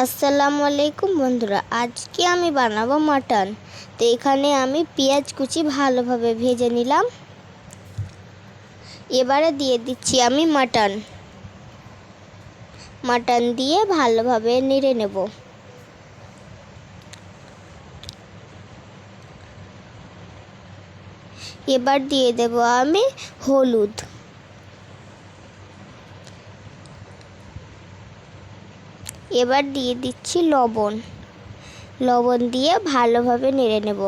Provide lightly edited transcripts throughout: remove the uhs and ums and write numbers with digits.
আসসালামু আলাইকুম বন্ধুরা, আজকে আমি বানাবো মাটন। তো এখানে আমি পেঁয়াজ কুচি ভালোভাবে ভেজে নিলাম। এবারে দিয়ে দিচ্ছি আমি মাটন দিয়ে ভালোভাবে নেড়ে নেব। এবার দিয়ে দেব আমি হলুদ, এবার দিয়ে দিচ্ছি লবণ দিয়ে ভালোভাবে নেড়ে নেব।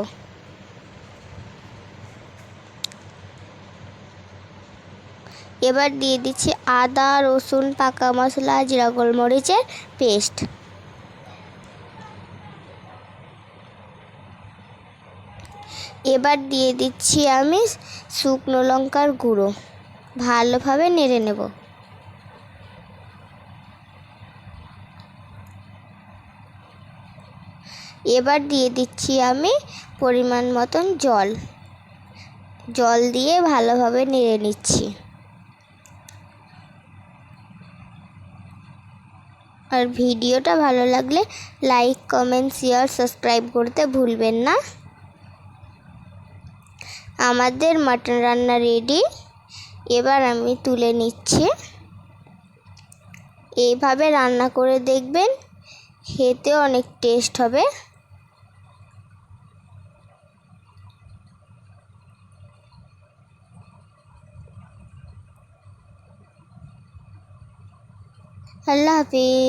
এবার দিয়ে দিচ্ছি আদা রসুন পাকা মশলা জিরা গোলমরিচের পেস্ট। এবার দিয়ে দিচ্ছি আমি শুকনো লঙ্কার গুঁড়ো, ভালোভাবে নেড়ে নেব। এবার দিয়ে দিচ্ছি আমি পরিমাণ মতন জল দিয়ে ভালোভাবে নেড়ে নিচ্ছি। আর ভিডিওটা ভালো লাগলে লাইক কমেন্ট শেয়ার সাবস্ক্রাইব করতে ভুলবেন না। আমাদের মাটন রান্না রেডি। এবার আমি তুলে নিচ্ছি। এইভাবে রান্না করে দেখবেন, খেতে অনেক টেস্ট হবে। আল্লাহ হাফিজ।